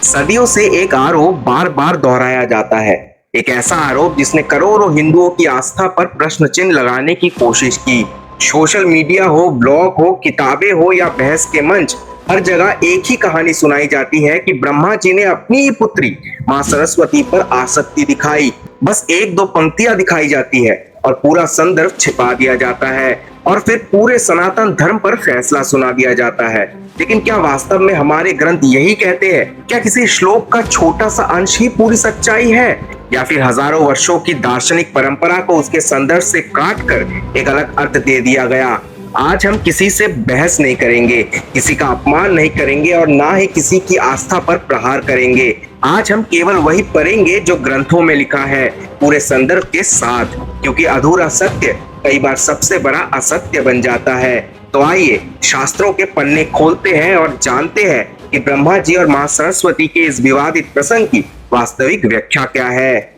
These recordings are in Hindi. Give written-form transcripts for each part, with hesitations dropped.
सदियों से एक आरोप बार बार दोहराया जाता है। एक ऐसा आरोप जिसने करोड़ों हिंदुओं की आस्था पर प्रश्न चिन्ह लगाने की कोशिश की। सोशल मीडिया हो, ब्लॉग हो, किताबें हो या बहस के मंच, हर जगह एक ही कहानी सुनाई जाती है कि ब्रह्मा जी ने अपनी ही पुत्री मां सरस्वती पर आसक्ति दिखाई। बस एक दो पंक्तियां दिखाई जाती है और पूरा संदर्भ छिपा दिया जाता है और फिर पूरे सनातन धर्म पर फैसला सुना दिया जाता है। लेकिन क्या वास्तव में हमारे ग्रंथ यही कहते हैं? क्या किसी श्लोक का छोटा सा अंश ही पूरी सच्चाई है, या फिर हजारों वर्षों की दार्शनिक परंपरा को उसके संदर्भ से काट कर एक अलग अर्थ दे दिया गया? आज हम किसी से बहस नहीं करेंगे, किसी का अपमान नहीं करेंगे और ना ही किसी की आस्था पर प्रहार करेंगे। आज हम केवल वही पढ़ेंगे जो ग्रंथों में लिखा है, पूरे संदर्भ के साथ, क्योंकि अधूरा सत्य कई बार सबसे बड़ा असत्य बन जाता है। तो आइए शास्त्रों के पन्ने खोलते हैं और जानते हैं कि ब्रह्मा जी और मां सरस्वती के इस विवादित प्रसंग की वास्तविक व्याख्या क्या है।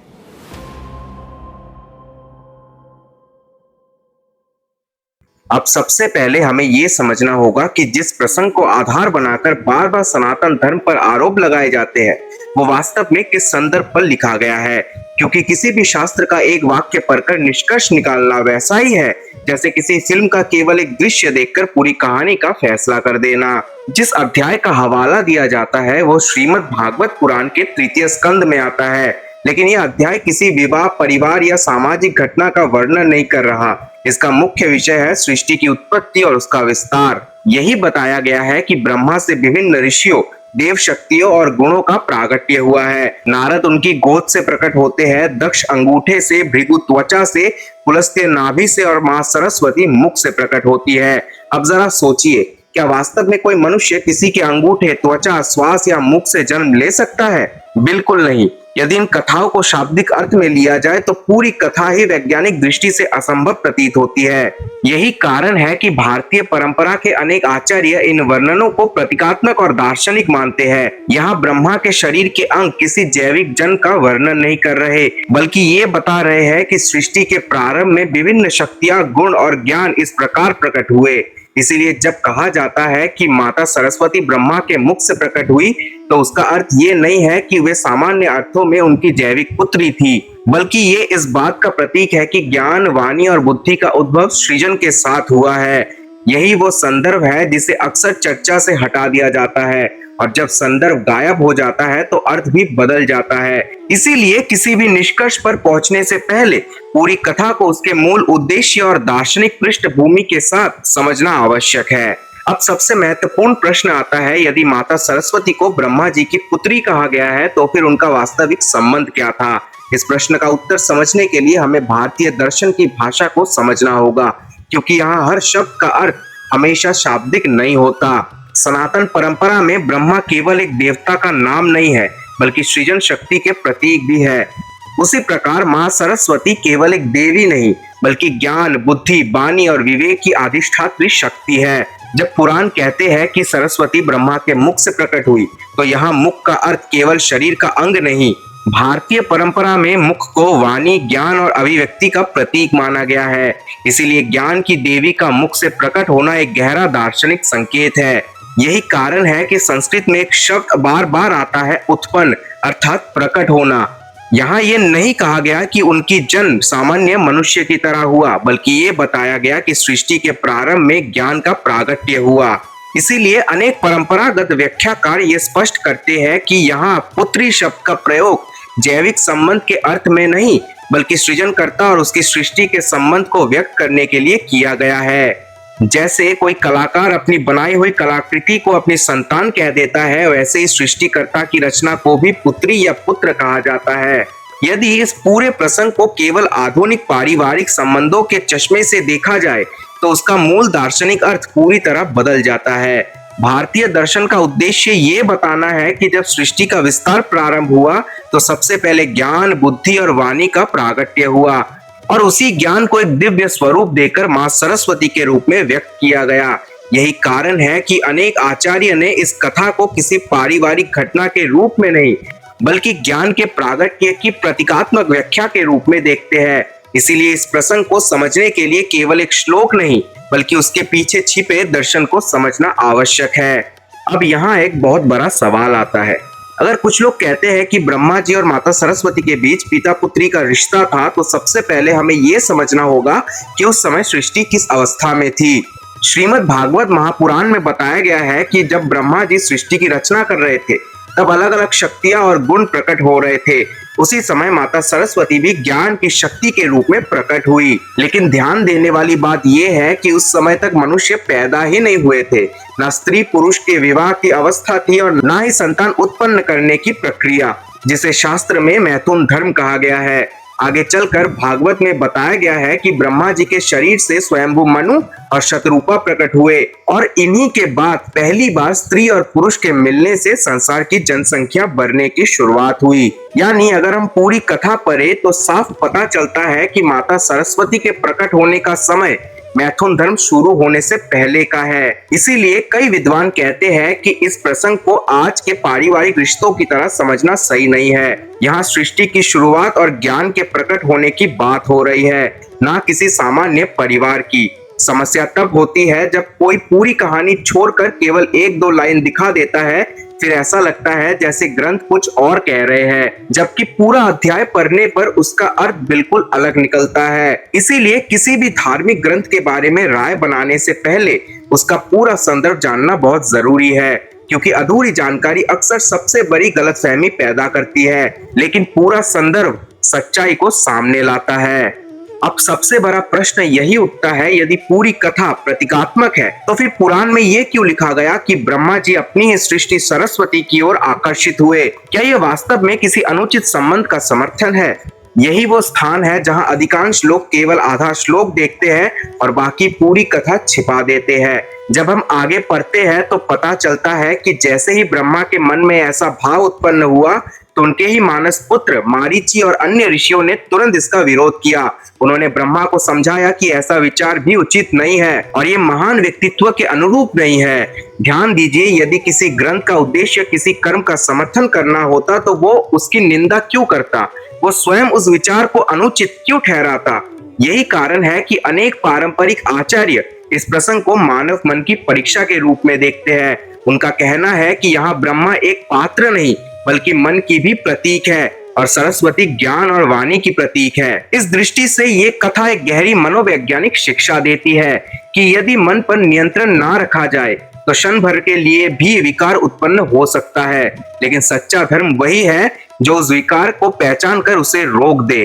अब सबसे पहले हमें यह समझना होगा कि जिस प्रसंग को आधार बनाकर बार बार सनातन धर्म पर आरोप लगाए जाते हैं, वो वास्तव में किस संदर्भ पर लिखा गया है। क्योंकि किसी भी शास्त्र का एक वाक्य पढ़कर निष्कर्ष निकालना वैसा ही है जैसे किसी फिल्म का केवल एक दृश्य देखकर पूरी कहानी का फैसला कर देना। जिस अध्याय का हवाला दिया जाता है वो श्रीमद् भागवत पुराण के तृतीय स्कंद में आता है, लेकिन यह अध्याय किसी विवाह, परिवार या सामाजिक घटना का वर्णन नहीं कर रहा। इसका मुख्य विषय है सृष्टि की उत्पत्ति और उसका विस्तार। यही बताया गया है कि ब्रह्मा से विभिन्न ऋषियों, देव शक्तियों और गुणों का प्रागट्य हुआ है। नारद उनकी गोद से प्रकट होते हैं, दक्ष अंगूठे से, भृगु त्वचा से, पुलस्त्य नाभि से और मां सरस्वती मुख से प्रकट होती है। अब जरा सोचिए, क्या वास्तव में कोई मनुष्य किसी के अंगूठे, त्वचा, श्वास या मुख से जन्म ले सकता है? बिल्कुल नहीं। यदि इन कथाओं को शाब्दिक अर्थ में लिया जाए तो पूरी कथा ही वैज्ञानिक दृष्टि से असंभव प्रतीत होती है। यही कारण है कि भारतीय परंपरा के अनेक आचार्य इन वर्णनों को प्रतीकात्मक और दार्शनिक मानते हैं। यहाँ ब्रह्मा के शरीर के अंग किसी जैविक जन्म का वर्णन नहीं कर रहे, बल्कि ये बता रहे हैं कि सृष्टि के प्रारंभ में विभिन्न शक्तियां, गुण और ज्ञान इस प्रकार प्रकट हुए। इसीलिए जब कहा जाता है कि माता सरस्वती ब्रह्मा के मुख से प्रकट हुई, तो उसका अर्थ ये नहीं है कि वे सामान्य अर्थों में उनकी जैविक पुत्री थी, बल्कि ये इस बात का प्रतीक है कि ज्ञान, वाणी और बुद्धि का उद्भव सृजन के साथ हुआ है। यही वो संदर्भ है जिसे अक्सर चर्चा से हटा दिया जाता है, और जब संदर्भ गायब हो जाता है तो अर्थ भी बदल जाता है। इसीलिए किसी भी निष्कर्ष पर पहुंचने से पहले पूरी कथा को उसके मूल उद्देश्य और दार्शनिक पृष्ठभूमि के साथ समझना आवश्यक है। अब सबसे महत्वपूर्ण प्रश्न आता है, यदि माता सरस्वती को ब्रह्मा जी की पुत्री कहा गया है तो फिर उनका वास्तविक संबंध क्या था? इस प्रश्न का उत्तर समझने के लिए हमें भारतीय दर्शन की भाषा को समझना होगा, क्योंकि यहाँ हर शब्द का अर्थ हमेशा शाब्दिक नहीं होता। सनातन परंपरा में ब्रह्मा केवल एक देवता का नाम नहीं है, बल्कि सृजन शक्ति के प्रतीक भी है। उसी प्रकार मां सरस्वती केवल एक देवी नहीं, बल्कि ज्ञान, बुद्धि, वाणी और विवेक की अधिष्ठात्री शक्ति है। जब पुराण कहते हैं कि सरस्वती ब्रह्मा के मुख से प्रकट हुई, तो यहाँ मुख का अर्थ केवल शरीर का अंग नहीं। भारतीय परंपरा में मुख को वाणी, ज्ञान और अभिव्यक्ति का प्रतीक माना गया है। इसीलिए ज्ञान की देवी का मुख से प्रकट होना एक गहरा दार्शनिक संकेत है। यही कारण है कि संस्कृत में एक शब्द बार बार आता है, उत्पन्न, अर्थात प्रकट होना। यहाँ ये नहीं कहा गया कि उनकी जन्म सामान्य मनुष्य की तरह हुआ, बल्कि ये बताया गया कि सृष्टि के प्रारंभ में ज्ञान का प्रागट्य हुआ। इसीलिए अनेक परंपरागत व्याख्याकार ये स्पष्ट करते हैं कि यहाँ पुत्री शब्द का प्रयोग जैविक संबंध के अर्थ में नहीं, बल्कि सृजनकर्ता और उसकी सृष्टि के संबंध को व्यक्त करने के लिए किया गया है। जैसे कोई कलाकार अपनी बनाई हुई कलाकृति को अपनी संतान कह देता है, वैसे ही सृष्टिकर्ता की रचना को भी पुत्री या पुत्र कहा जाता है। यदि इस पूरे प्रसंग को केवल आधुनिक पारिवारिक संबंधों के चश्मे से देखा जाए, तो उसका मूल दार्शनिक अर्थ पूरी तरह बदल जाता है। भारतीय दर्शन का उद्देश्य ये बताना है कि जब सृष्टि का विस्तार प्रारंभ हुआ, तो सबसे पहले ज्ञान, बुद्धि और वाणी का प्रागट्य हुआ, और उसी ज्ञान को एक दिव्य स्वरूप देकर मां सरस्वती के रूप में व्यक्त किया गया। यही कारण है कि अनेक आचार्य ने इस कथा को किसी पारिवारिक घटना के रूप में नहीं, बल्कि ज्ञान के प्रागट्य की प्रतीकात्मक व्याख्या के रूप में देखते हैं। इसीलिए इस प्रसंग को समझने के लिए केवल एक श्लोक नहीं, बल्कि उसके पीछे छिपे दर्शन को समझना आवश्यक है। अब यहाँ एक बहुत बड़ा सवाल आता है, अगर कुछ लोग कहते हैं कि ब्रह्मा जी और माता सरस्वती के बीच पिता पुत्री का रिश्ता था, तो सबसे पहले हमें यह समझना होगा कि उस समय सृष्टि किस अवस्था में थी। श्रीमद् भागवत महापुराण में बताया गया है कि जब ब्रह्मा जी सृष्टि की रचना कर रहे थे, तब अलग अलग शक्तियां और गुण प्रकट हो रहे थे। उसी समय माता सरस्वती भी ज्ञान की शक्ति के रूप में प्रकट हुई। लेकिन ध्यान देने वाली बात यह है कि उस समय तक मनुष्य पैदा ही नहीं हुए थे। न स्त्री पुरुष के विवाह की अवस्था थी और न ही संतान उत्पन्न करने की प्रक्रिया, जिसे शास्त्र में मैथुन धर्म कहा गया है। आगे चलकर भागवत में बताया गया है कि ब्रह्मा जी के शरीर से स्वयंभू मनु और शतरूपा प्रकट हुए और इन्हीं के बाद पहली बार स्त्री और पुरुष के मिलने से संसार की जनसंख्या बढ़ने की शुरुआत हुई। यानी अगर हम पूरी कथा पढ़े तो साफ पता चलता है कि माता सरस्वती के प्रकट होने का समय मैथुन धर्म शुरू होने से पहले का है। इसीलिए कई विद्वान कहते हैं कि इस प्रसंग को आज के पारिवारिक रिश्तों की तरह समझना सही नहीं है। यहाँ सृष्टि की शुरुआत और ज्ञान के प्रकट होने की बात हो रही है, ना किसी सामान्य परिवार की। समस्या तब होती है जब कोई पूरी कहानी छोड़कर केवल एक दो लाइन दिखा देता है, फिर ऐसा लगता है जैसे ग्रंथ कुछ और कह रहे हैं, जबकि पूरा अध्याय पढ़ने पर उसका अर्थ बिल्कुल अलग निकलता है। इसीलिए किसी भी धार्मिक ग्रंथ के बारे में राय बनाने से पहले उसका पूरा संदर्भ जानना बहुत जरूरी है, क्योंकि अधूरी जानकारी अक्सर सबसे बड़ी गलतफहमी पैदा करती है, लेकिन पूरा संदर्भ सच्चाई को सामने लाता है। अब सबसे बड़ा प्रश्न यही उठता है, यदि पूरी कथा प्रतीकात्मक है तो फिर पुराण में ये क्यों लिखा गया कि ब्रह्मा जी अपनी ही सृष्टि सरस्वती की ओर आकर्षित हुए? क्या यह वास्तव में किसी अनुचित संबंध का समर्थन है? यही वो स्थान है जहां अधिकांश लोग केवल आधा श्लोक देखते हैं और बाकी पूरी कथा छिपा देते हैं। जब हम आगे पढ़ते हैं तो पता चलता है कि जैसे ही ब्रह्मा के मन में ऐसा भाव उत्पन्न हुआ तो उनके ही मानस पुत्र मारीची और अन्य ऋषियों ने तुरंत इसका विरोध किया। उन्होंने ब्रह्मा को समझाया कि ऐसा विचार भी उचित नहीं है और ये महान व्यक्तित्व के अनुरूप नहीं है। ध्यान दीजिए, यदि किसी ग्रंथ का उद्देश्य किसी कर्म का समर्थन करना होता तो वो उसकी निंदा क्यों करता? वो स्वयं उस विचार को अनुचित क्यों ठहराता? यही कारण है कि अनेक पारंपरिक आचार्य इस प्रसंग को मानव मन की परीक्षा के रूप में देखते हैं। उनका कहना है कि यहाँ ब्रह्मा एक पात्र नहीं बल्कि मन की भी प्रतीक है और सरस्वती ज्ञान और वाणी की प्रतीक है। इस दृष्टि से ये कथा एक गहरी मनोवैज्ञानिक शिक्षा देती है कि यदि मन पर नियंत्रण ना रखा जाए तो क्षण भर के लिए भी विकार उत्पन्न हो सकता है, लेकिन सच्चा धर्म वही है जो उस विकार को पहचान कर उसे रोक दे।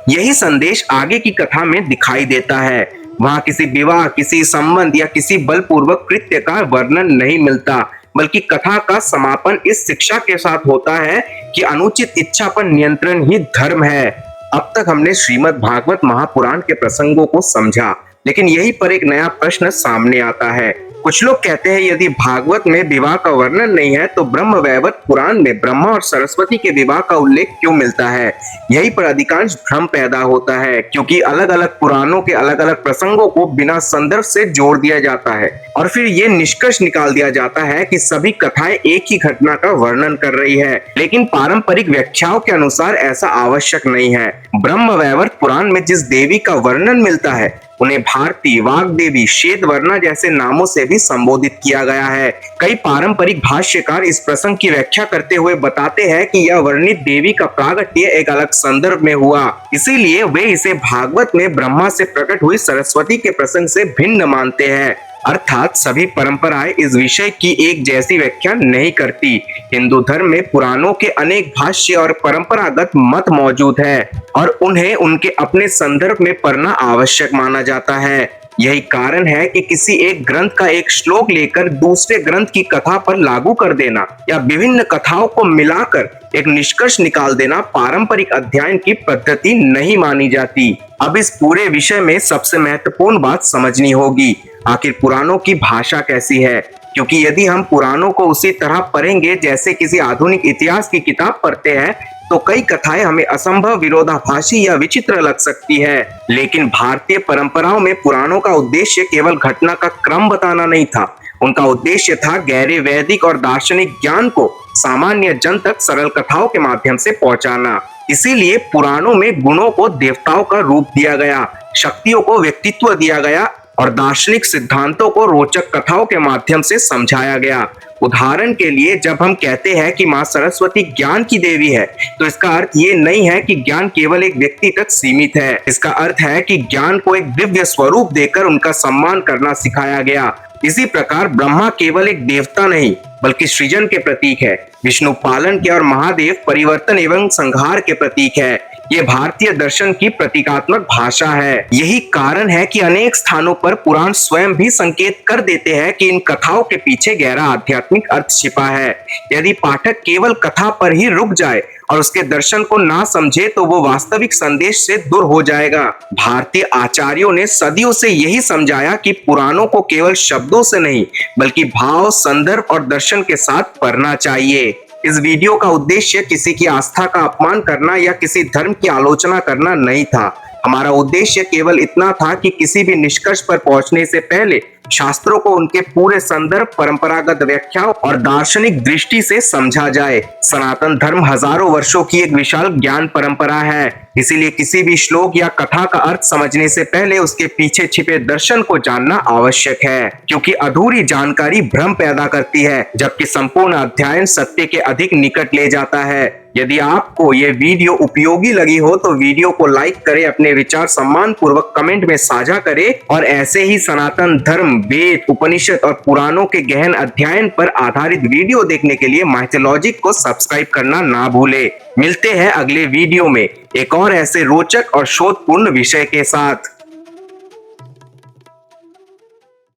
यही संदेश आगे की कथा में दिखाई देता है। वहां किसी विवाह, किसी संबंध या किसी बलपूर्वक कृत्य का वर्णन नहीं मिलता, बल्कि कथा का समापन इस शिक्षा के साथ होता है कि अनुचित इच्छा पर नियंत्रण ही धर्म है। अब तक हमने श्रीमद् भागवत महापुराण के प्रसंगों को समझा, लेकिन यहीं पर एक नया प्रश्न सामने आता है। कुछ लोग कहते हैं यदि भागवत में विवाह का वर्णन नहीं है तो ब्रह्म वैवर्त पुराण में ब्रह्मा और सरस्वती के विवाह का उल्लेख क्यों मिलता है? यहीं पर अधिकांश भ्रम पैदा होता है, क्योंकि अलग अलग पुराणों के अलग अलग प्रसंगों को बिना संदर्भ से जोड़ दिया जाता है और फिर ये निष्कर्ष निकाल दिया जाता है कि सभी कथाएं एक ही घटना का वर्णन कर रही है। लेकिन पारंपरिक व्याख्याओं के अनुसार ऐसा आवश्यक नहीं है। ब्रह्म वैवर्त पुराण में जिस देवी का वर्णन मिलता है उन्हें भारती, वाग्देवी, श्वेतवर्णा जैसे नामों से भी संबोधित किया गया है। कई पारंपरिक भाष्यकार इस प्रसंग की व्याख्या करते हुए बताते हैं कि यह वर्णित देवी का प्रागट्य एक अलग संदर्भ में हुआ, इसीलिए वे इसे भागवत में ब्रह्मा से प्रकट हुई सरस्वती के प्रसंग से भिन्न मानते हैं। अर्थात सभी परंपराएं इस विषय की एक जैसी व्याख्या नहीं करती। हिंदू धर्म में पुराणों के अनेक भाष्य और परंपरागत मत मौजूद है और उन्हें उनके अपने संदर्भ में पढ़ना आवश्यक माना जाता है। यही कारण है कि किसी एक ग्रंथ का एक श्लोक लेकर दूसरे ग्रंथ की कथा पर लागू कर देना या विभिन्न कथाओं को मिलाकर एक निष्कर्ष निकाल देना पारंपरिक अध्ययन की पद्धति नहीं मानी जाती। अब इस पूरे विषय में सबसे महत्वपूर्ण बात समझनी होगी, आखिर पुराणों की भाषा कैसी है? क्योंकि यदि हम पुराणों को उसी तरह पढ़ेंगे जैसे किसी आधुनिक इतिहास की किताब पढ़ते हैं तो कई कथाएं हमें असंभव, विरोधाभासी या विचित्र लग सकती है। लेकिन भारतीय परंपराओं में पुराणों का उद्देश्य केवल घटना का क्रम बताना नहीं था, उनका उद्देश्य था गहरे वैदिक और दार्शनिक ज्ञान को सामान्य जन तक सरल कथाओं के माध्यम से पहुंचाना। इसीलिए पुराणों में गुणों को देवताओं का रूप दिया गया, शक्तियों को व्यक्तित्व दिया गया और दार्शनिक सिद्धांतों को रोचक कथाओं के माध्यम से समझाया गया। उदाहरण के लिए जब हम कहते हैं कि माँ सरस्वती ज्ञान की देवी है, तो इसका अर्थ ये नहीं है कि ज्ञान केवल एक व्यक्ति तक सीमित है। इसका अर्थ है कि ज्ञान को एक दिव्य स्वरूप देकर उनका सम्मान करना सिखाया गया। इसी प्रकार ब्रह्मा केवल एक देवता नहीं बल्कि सृजन के प्रतीक है, विष्णु पालन के और महादेव परिवर्तन एवं संहार के प्रतीक है। ये भारतीय दर्शन की प्रतीकात्मक भाषा है। यही कारण है कि अनेक स्थानों पर पुराण स्वयं भी संकेत कर देते हैं कि इन कथाओं के पीछे गहरा आध्यात्मिक अर्थ छिपा है। यदि पाठक केवल कथा पर ही रुक जाए और उसके दर्शन को ना समझे तो वो वास्तविक संदेश से दूर हो जाएगा। भारतीय आचार्यों ने सदियों से यही समझाया कि पुराणों को केवल शब्दों से नहीं बल्कि भाव, संदर्भ और दर्शन के साथ पढ़ना चाहिए। इस वीडियो का उद्देश्य किसी की आस्था का अपमान करना या किसी धर्म की आलोचना करना नहीं था। हमारा उद्देश्य केवल इतना था कि किसी भी निष्कर्ष पर पहुंचने से पहले शास्त्रों को उनके पूरे संदर्भ, परंपरागत व्याख्याओं और दार्शनिक दृष्टि से समझा जाए। सनातन धर्म हजारों वर्षों की एक विशाल ज्ञान परंपरा है, इसीलिए किसी भी श्लोक या कथा का अर्थ समझने से पहले उसके पीछे छिपे दर्शन को जानना आवश्यक है, क्योंकि अधूरी जानकारी भ्रम पैदा करती है जबकि संपूर्ण अध्ययन सत्य के अधिक निकट ले जाता है। यदि आपको ये वीडियो उपयोगी लगी हो तो वीडियो को लाइक करें, अपने विचार सम्मान पूर्वक कमेंट में साझा करें और ऐसे ही सनातन धर्म, वेद, उपनिषद और पुराणों के गहन अध्ययन पर आधारित वीडियो देखने के लिए माइथोलॉजिक को सब्सक्राइब करना ना भूले। मिलते हैं अगले वीडियो में एक और ऐसे रोचक और शोधपूर्ण विषय के साथ।